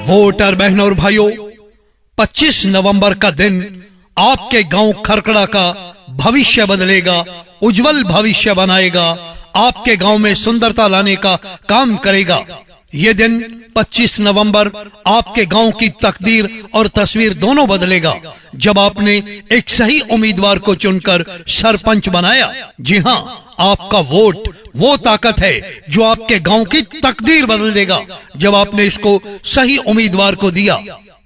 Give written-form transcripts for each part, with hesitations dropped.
Voter बहनों और भाइयों, 25 नवंबर का दिन आपके गांव खरकड़ा का भविष्य बदलेगा, उज्जवल भविष्य बनाएगा, आपके गांव में सुंदरता लाने का काम करेगा। ये दिन 25 नवंबर आपके गांव की तकदीर और तस्वीर दोनों बदलेगा जब आपने एक सही उम्मीदवार को चुनकर सरपंच बनाया। जी हाँ, आपका वोट वो ताकत है जो आपके गांव की तकदीर बदल देगा जब आपने इसको सही उम्मीदवार को दिया।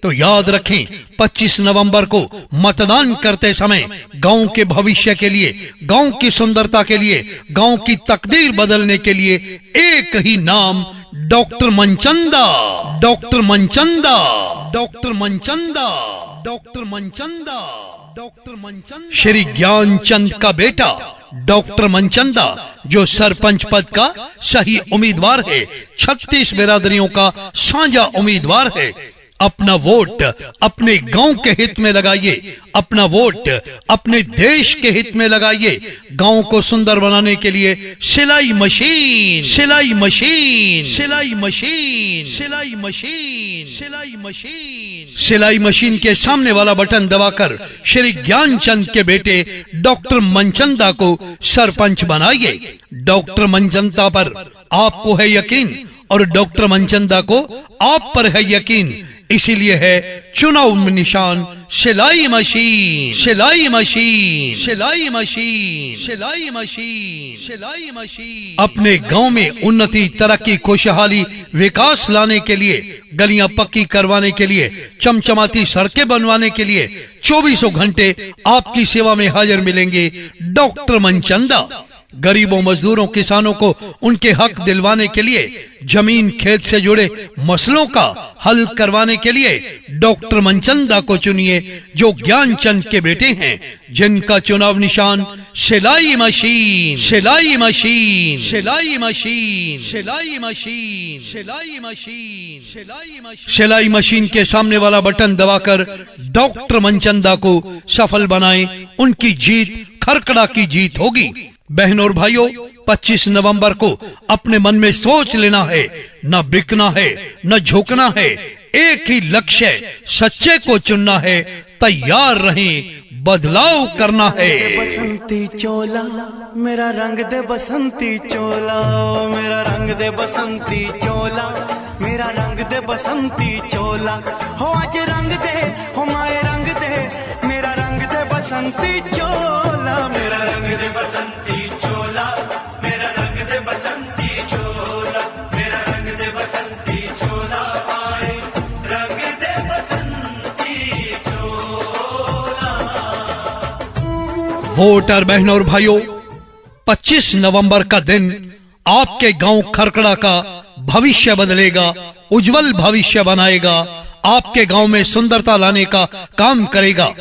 तो याद रखें, 25 नवंबर को मतदान करते समय गांव के भविष्य के लिए, गांव की सुंदरता के लिए, गांव की तकदीर बदलने के लिए एक ही नाम, doctor Manchanda, doctor Manchanda, doctor Manchanda, doctor Manchanda, doctor Manchanda. Shri Gyanchand का बेटा डॉक्टर मनचंदा जो सरपंच पद का सही उम्मीदवार है, 36 बिरादरियों का साझा उम्मीदवार है। अपना वोट अपने गांव के हित में लगाइए, अपना वोट अपने देश के हित में लगाइए। गांव को सुंदर बनाने के लिए सिलाई मशीन, सिलाई मशीन, सिलाई मशीन, सिलाई मशीन, सिलाई मशीन, सिलाई मशीन के सामने वाला बटन दबाकर श्री ज्ञानचंद के बेटे डॉक्टर मनचंदा को सरपंच बनाइए। डॉक्टर मनचंदा पर आपको है यकीन और डॉक्टर मनचंदा को आप पर है यकीन, इसीलिए है चुनाव में निशान सिलाई मशीन, सिलाई मशीन, सिलाई मशीन, सिलाई मशीन, सिलाई मशीन। अपने गांव में उन्नति, तरक्की, खुशहाली, विकास लाने के लिए, गलियां पक्की करवाने के लिए, चमचमाती सड़कें बनवाने के लिए 24 घंटे आपकी सेवा में हाजिर मिलेंगे डॉक्टर मनचंदा। गरीबों, मजदूरों, किसानों को उनके हक दिलवाने के लिए, जमीन खेत से जुड़े मसलों का हल करवाने के लिए डॉक्टर मनचंदा को चुनिए जो ज्ञानचंद के बेटे हैं, जिनका चुनाव निशान सिलाई मशीन, सिलाई मशीन, सिलाई मशीन, सिलाई मशीन, सिलाई मशीन, सिलाई मशीन, सिलाई मशीन के सामने वाला बटन दबाकर डॉक्टर मनचंदा को सफल बनाएं। उनकी जीत खरकड़ा की जीत होगी। बहनों और भाइयों, 25 नवंबर को अपने मन में सोच लेना है, न बिकना है, न झुकना है, एक ही लक्ष्य, सच्चे को चुनना है, तैयार रहें, बदलाव करना है। बसंती चोला मेरा रंग दे, बसंती चोला मेरा रंग दे, बसंती चोला मेरा रंग दे, बसंती चोला हो आज रंग दे, हो माए रंग दे, मेरा रंग दे बसंती चोला, मेरा रंग दे बसंती चोला, मेरा रंग दे बसंती चोला, मेरा रंग दे बसंती चोला, आए रंग दे बसंती चोला। वोटर बहनों और भाइयों, 25 नवंबर का दिन आपके गांव खरकड़ा का भविष्य बदलेगा, उज्जवल भविष्य बनाएगा, आपके गांव में सुंदरता लाने का काम करेगा।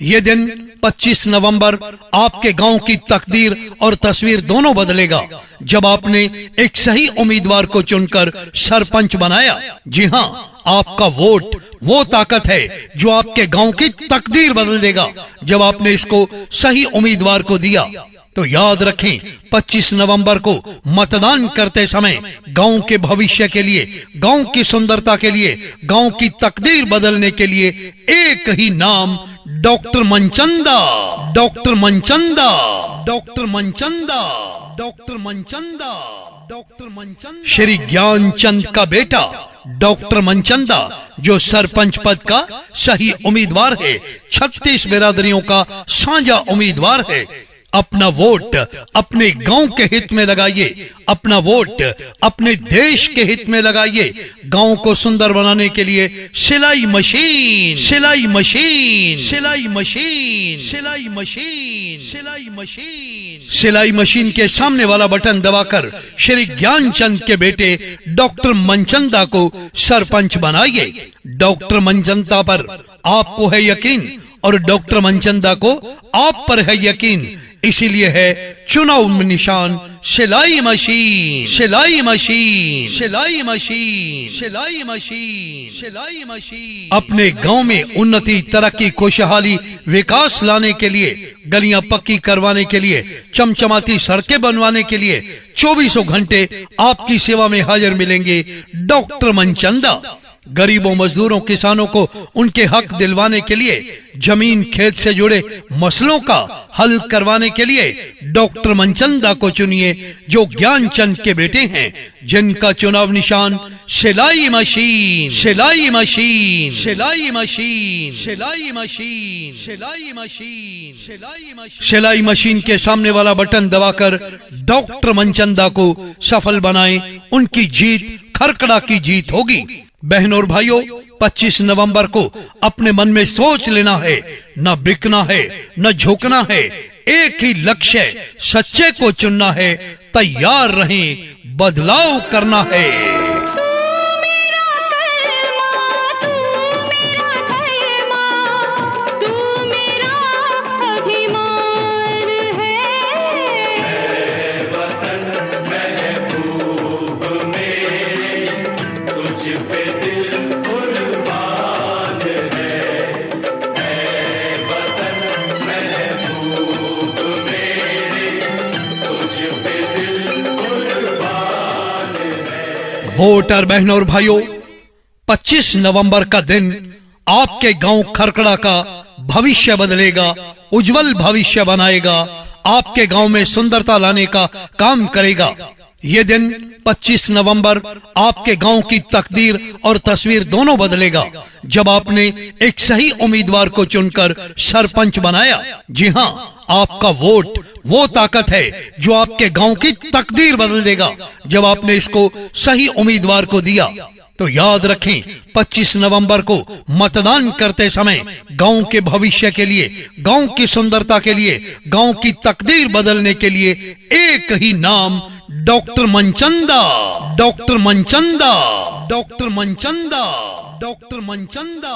ये दिन 25 नवंबर आपके गांव की तकदीर और तस्वीर दोनों बदलेगा जब आपने एक सही उम्मीदवार को चुनकर सरपंच बनाया। जी हाँ, आपका वोट वो ताकत है जो आपके गांव की तकदीर बदल देगा जब आपने इसको सही उम्मीदवार को दिया। तो याद रखें, 25 नवंबर को मतदान करते समय गांव के भविष्य के लिए, गांव की सुंदरता के लिए, गांव की तकदीर बदलने के लिए एक ही नाम, doctor Manchanda, doctor Manchanda, doctor Manchanda, doctor Manchanda, doctor Manchanda. Shri Gyanchand का बेटा डॉक्टर मनचंदा जो सरपंच पद का सही उम्मीदवार है, 36 बिरादरियों का साझा उम्मीदवार है। अपना वोट अपने गांव के हित में लगाइए, अपना वोट अपने देश के हित में लगाइए। गांव को सुंदर बनाने के लिए सिलाई मशीन, सिलाई मशीन, सिलाई मशीन, सिलाई मशीन, सिलाई मशीन, सिलाई मशीन के सामने वाला बटन दबाकर श्री ज्ञानचंद के बेटे डॉक्टर मनचंदा को सरपंच बनाइए। डॉक्टर मनचंदा पर आपको है यकीन और डॉक्टर मनचंदा को आप पर है यकीन, इसीलिए है चुनाव में निशान सिलाई मशीन, सिलाई मशीन, सिलाई मशीन, सिलाई मशीन, सिलाई मशीन। अपने गांव में उन्नति, तरक्की, खुशहाली, विकास लाने के लिए, गलियां पक्की करवाने के लिए, चमचमाती सड़कें बनवाने के लिए 24 घंटे आपकी सेवा में हाजिर मिलेंगे डॉक्टर मनचंदा। गरीबों, मजदूरों, किसानों को उनके हक दिलवाने के लिए, जमीन खेत से जुड़े मसलों का हल करवाने के लिए डॉक्टर मनचंदा को चुनिए, जो ज्ञानचंद के बेटे हैं, जिनका चुनाव निशान सिलाई मशीन, सिलाई मशीन, सिलाई मशीन, सिलाई मशीन, सिलाई मशीन, सिलाई मशीन, सिलाई मशीन के सामने वाला बटन दबाकर डॉक्टर मनचंदा को सफल बनाएं। उनकी जीत खरकड़ा की जीत होगी। बहनों और भाइयों, 25 नवंबर को अपने मन में सोच लेना है, न बिकना है, न झुकना है, एक ही लक्ष्य, सच्चे को चुनना है, तैयार रहें, बदलाव करना है। वोटर बहनों और भाइयों, 25 नवंबर का दिन आपके गांव खरकड़ा का भविष्य बदलेगा, उज्जवल भविष्य बनाएगा, आपके गांव में सुंदरता लाने का काम करेगा। ये दिन 25 नवंबर आपके गांव की तकदीर और तस्वीर दोनों बदलेगा, जब आपने एक सही उम्मीदवार को चुनकर सरपंच बनाया। जी हाँ, आपका वोट वो ताकत है जो आपके गांव की तकदीर बदल देगा, जब आपने इसको सही उम्मीदवार को दिया। तो याद रखें, 25 नवंबर को मतदान करते समय गांव के भविष्य के लिए, गांव की सुंदरता के लिए, गांव की तकदीर बदलने के लिए एक ही नाम, doctor Manchanda, doctor Manchanda, doctor Manchanda, doctor Manchanda,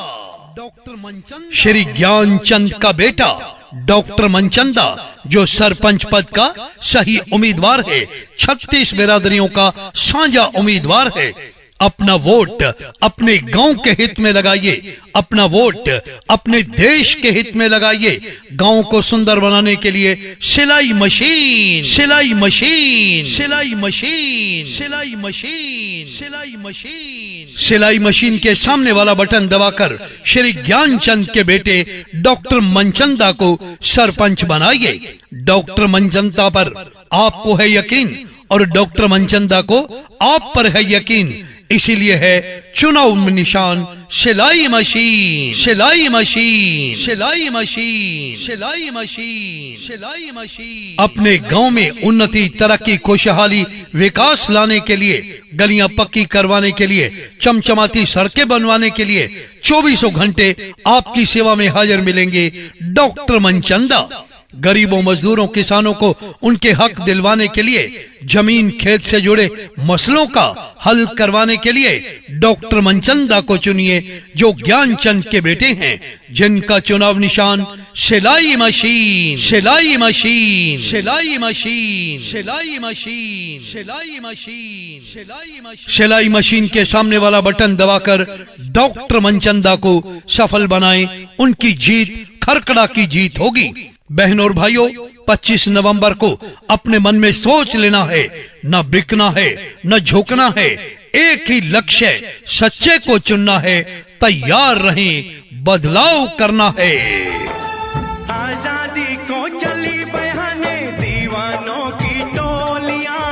doctor Manchanda. Shri Gyanchand का बेटा डॉक्टर मनचंदा, जो सरपंच पद का सही उम्मीदवार है, 36 बिरादरियों का साझा उम्मीदवार है। अपना वोट अपने गांव के हित में लगाइए, अपना वोट अपने देश के हित में लगाइए। गांव को सुंदर बनाने के लिए सिलाई मशीन, सिलाई मशीन, सिलाई मशीन, सिलाई मशीन, सिलाई मशीन, सिलाई मशीन के सामने वाला बटन दबाकर श्री ज्ञानचंद के बेटे डॉक्टर मनचंदा को सरपंच बनाइए। डॉक्टर मनचंदा पर आपको है यकीन और डॉक्टर मनचंदा को आप पर है यकीन, इसीलिए है चुनाव में निशान सिलाई मशीन, सिलाई मशीन, सिलाई मशीन, सिलाई मशीन, सिलाई मशीन। अपने गांव में उन्नति, तरक्की, खुशहाली, विकास लाने के लिए, गलियां पक्की करवाने के लिए, चमचमाती सड़कें बनवाने के लिए 24 घंटे आपकी सेवा में हाजिर मिलेंगे डॉक्टर मनचंदा। गरीबों, मजदूरों, किसानों को उनके हक दिलवाने के लिए, जमीन खेत से जुड़े मसलों का हल करवाने के लिए डॉक्टर मनचंदा को चुनिए, जो ज्ञानचंद के बेटे हैं, जिनका चुनाव निशान सिलाई मशीन, सिलाई मशीन, सिलाई मशीन, सिलाई मशीन, सिलाई मशीन, सिलाई मशीन, सिलाई मशीन के सामने वाला बटन दबाकर डॉक्टर मनचंदा को सफल बनाएं। उनकी जीत खरकड़ा की जीत होगी। बहनों और भाइयों, 25 नवंबर को अपने मन में सोच लेना है, न बिकना है, न झुकना है, एक ही लक्ष्य, सच्चे को चुनना है, तैयार रहें, बदलाव करना है। आजादी को चली बहाने दीवानों की टोलियां,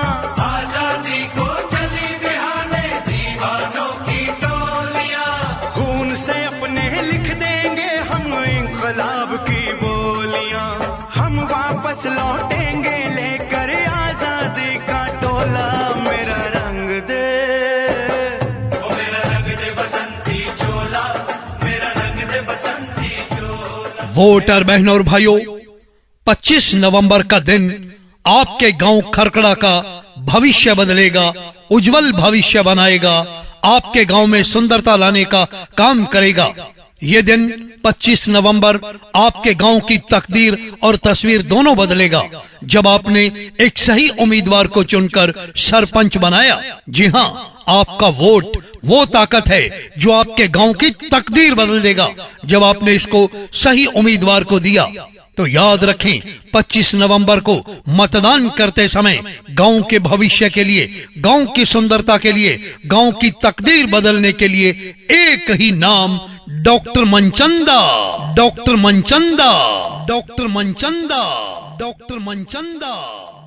आजादी को चली बहाने दीवानों की टोलियां, खून से अपने लिख देंगे हम इंकलाब की बोलियां, हम वापस लौटेंगे लेकर आजादी का टोला, मेरा रंग दे, ओ मेरा रंग दे बसंती चोला, मेरा रंग दे बसंती चोला। वोटर बहनों और भाइयों, 25 नवंबर का दिन आपके गांव खरकड़ा का भविष्य बदलेगा, उज्जवल भविष्य बनाएगा, आपके गांव में सुंदरता लाने का काम करेगा। ये दिन 25 नवंबर आपके गांव की तकदीर और तस्वीर दोनों बदलेगा, जब आपने एक सही उम्मीदवार को चुनकर सरपंच बनाया। जी हाँ, आपका वोट वो ताकत है जो आपके गांव की तकदीर बदल देगा, जब आपने इसको सही उम्मीदवार को दिया। तो तो याद रखें 25 नवंबर को मतदान करते समय गांव के भविष्य के लिए, गांव की सुंदरता के लिए, गांव की तकदीर बदलने के लिए एक ही नाम, doctor Manchanda, doctor Manchanda, doctor Manchanda, doctor Manchanda,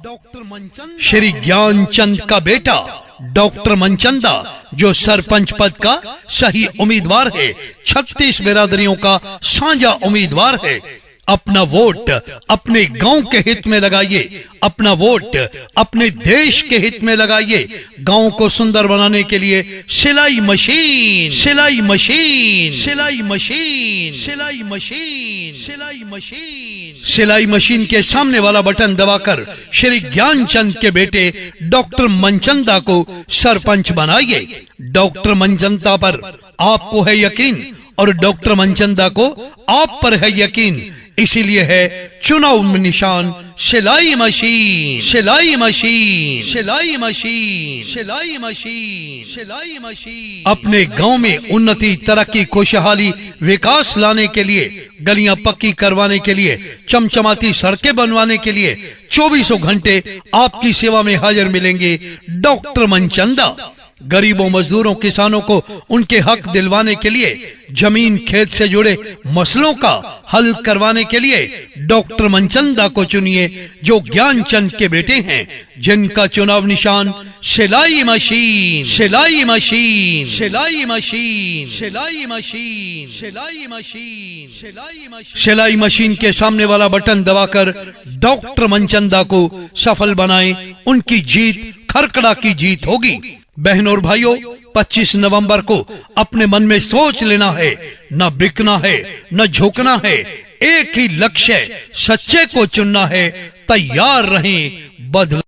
doctor Manchanda. Shri Gyanchand का बेटा डॉक्टर मनचंदा जो सरपंच पद का सही उम्मीदवार है, 36 बिरादरियों का साझा उम्मीदवार है। अपना वोट अपने गांव के हित में लगाइए, अपना वोट अपने देश के हित में लगाइए। गांव को सुंदर बनाने के लिए सिलाई मशीन, सिलाई मशीन, सिलाई मशीन, सिलाई मशीन, सिलाई मशीन, सिलाई मशीन के सामने वाला बटन दबाकर श्री ज्ञानचंद के बेटे डॉक्टर मनचंदा को सरपंच बनाइए। डॉक्टर मनचंदा पर आपको है यकीन और डॉक्टर मनचंदा को आप पर है यकीन, इसीलिए है चुनाव में निशान सिलाई मशीन, सिलाई मशीन, सिलाई मशीन, सिलाई मशीन, सिलाई मशीन। अपने गांव में उन्नति, तरक्की, खुशहाली, विकास लाने के लिए, गलियां पक्की करवाने के लिए, चमचमाती सड़कें बनवाने के लिए 24 घंटे आपकी सेवा में हाजिर मिलेंगे डॉक्टर मनचंदा। गरीबों, मजदूरों, किसानों को उनके हक दिलवाने के लिए, जमीन खेत से जुड़े मसलों का हल करवाने के लिए डॉक्टर मनचंदा को चुनिए, जो ज्ञानचंद के बेटे हैं, जिनका चुनाव निशान सिलाई मशीन, सिलाई मशीन, सिलाई मशीन, सिलाई मशीन, सिलाई मशीन, सिलाई मशीन। सिलाई मशीन के सामने वाला बटन दबाकर डॉक्टर मनचंदा को सफल बनाएं, उनकी जीत खरकड़ा की जीत होगी। बहनों और भाइयों, 25 नवंबर को अपने मन में सोच लेना है, न बिकना है, न झुकना है, एक ही लक्ष्य, सच्चे को चुनना है। तैयार रहें बदल